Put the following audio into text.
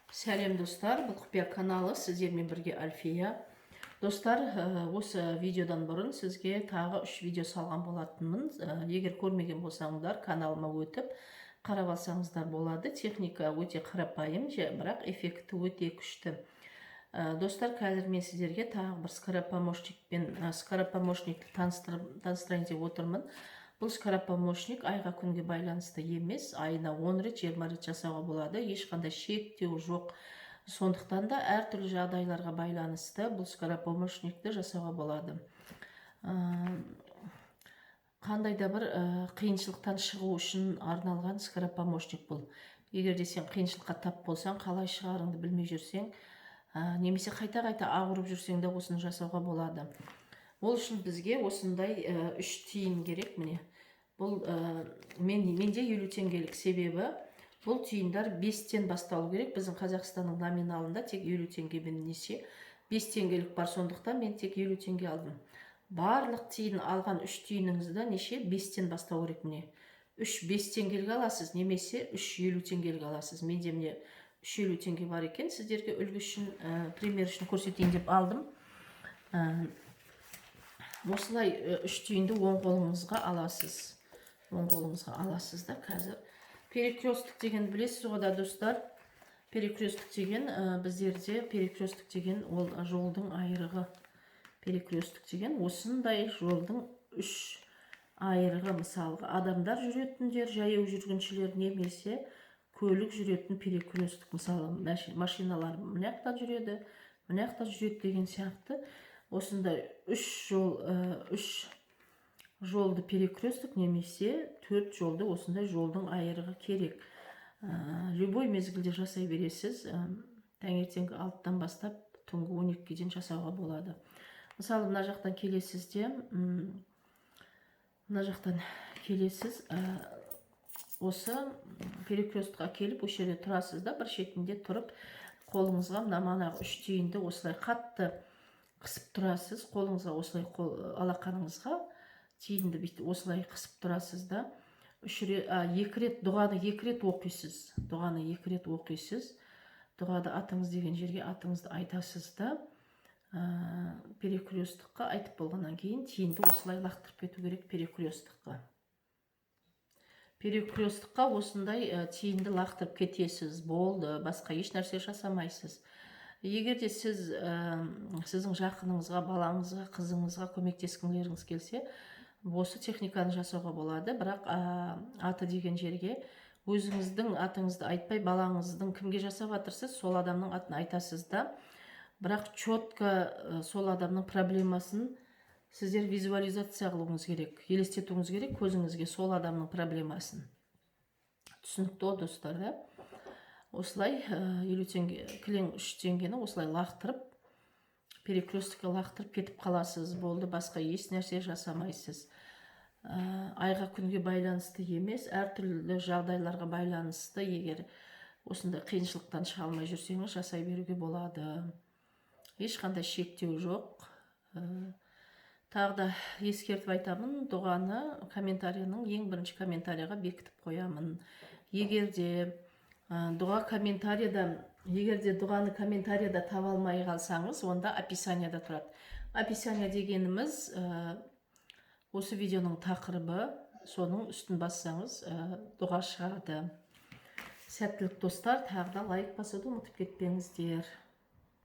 Сәлем достар, бұл құпия каналы, сіздермен бірге Альфия. Достар, осы видеодан бұрын сізге тағы 3 видео салған болатынмын. Егер көрмеген болсаңыздар, каналыма өтіп қарап алсаңыздар болады. Техника өте қарапайым, бірақ эффекті өте күшті. Достар, қазір мен сіздерге тағы бір скоропомощникті таныстырайын деп отырмын. Бұл скоропомощник айға күнге байланысты емес, айына 10 рет, 20 рет жасауға болады. Ешқандай шектеу жоқ. Сондықтан да әртүрлі жағдайларға байланысты бұл скоропомощникті жасауға болады. Қандай да бір қиыншылықтан шығу үшін арналған скоропомощник бұл. Егер де сен қиыншылыққа тап болсаң, қалай шығарыңды білмей жүрсең, немесе қайта-қайта ауырып жүрсең де осыны жасауға болады. Ол үшін бізге осындай 3 тиын керек, міне. Бұл менде 50 теңгелік, себебі бұл тиындар 5-тен басталу керек. Біздің Қазақстанның номиналында тек 50 теңгемен несие. 5 теңгелік бар, сондықтан мен тек 50 теңге алдым. Барлық тиын алған 3 тиыныңызды неше? 5-тен бастау керек, міне. 3-5 теңгелік аласыз, немесе 3-50 теңгелік аласыз. Менде міне 3-50 теңге бар екен. Сіздерге үлгі үшін, пример үшін көрсетейін деп алдым. Осылай 3 тиынды оң қолыңызға аласыз. Оң қолыңызға аласыз да қазір. Перекрестік деген білесіз ғода, достар. Перекрестік деген біздерде перекрестік деген ол жолдың айрығы. Перекрестік деген осындай жолдың 3 айрығы, мысалға адамдар жүретіндер, жаяу жүргіншілер немесе көлік жүретін перекрестік, мысалы машиналар мына жақтан жүреді, мына жақтан жүреді деген сияқты. Осындай 3 жолды перекрестік немесе 4 жолды осындай жолдың айрығы керек. Любой мезгілде жасай бересіз. Таңертеңгі 6-тан бастап түнгі 12-ге дейін жасауға болады. Мысалы, мына жақтан келесіз де, мына жақтан келесіз, осы перекрестікқа келіп, осы жерде тұрасыз да, бір шетінде тұрып, қолыңызға манағы 3 тиынды осылай қатты қысып тұрасыз. Қолыңызға осылай, алақаныңызға тиынды осылай қысып тұрасыз да. 2 рет дұғаны 2 рет оқисыз. Дұғаны 2 рет оқисыз. Дұғада атыңыз деген жерге атыңызды айтасыз да. Перекрестікқа айтып болғаннан кейін тиынды осылай лақтырып кету керек перекрестікқа. Перекрестікқа осындай тиынды лақтырып кетесіз. Болды, басқа еш нәрсе жасамайсыз. Егер де сіздің жақыныңызға, балаңызға, қызыңызға көмектескіңіз келсе, осы техниканы жасауға болады. Бірақ аты деген жерге өзіңіздің атыңызды айтпай, балаңыздың кімге жасап жатырсыз, сол адамның атын айтасыз да. Бірақ четко сол адамның проблемасын сіздер визуализация қылуыңыз керек, елестетуіңіз керек көзіңізге сол адамның проблемасын. Түсінікті, достар, да? Осылай 50 теңге, кілең 3 теңгені осылай лақтырып, перекрестікке лақтырып кетіп қаласыз. Болды, басқа еш нәрсе жасамайсыз. Айға күнге байланысты емес, әртүрлі жағдайларға байланысты, егер осындай қиыншылықтан шыға алмай жүрсеңіз, жасай беруге болады. Ешқандай шектеу жоқ. Тағы да ескертіп айтамын, дұғаны комментарияның ең бірінші комментарияға бекітіп қоямын. Егер де дұғаны комментарияда таба алмай қалсаңыз, онда описанияда тұрады. Описания дегеніміз осы видеоның тақырыбы, соның үстін бассаңыз дұға шығады. Сәттілік, достар. Тағы да лайк басуды ұмытып кетпеңіздер.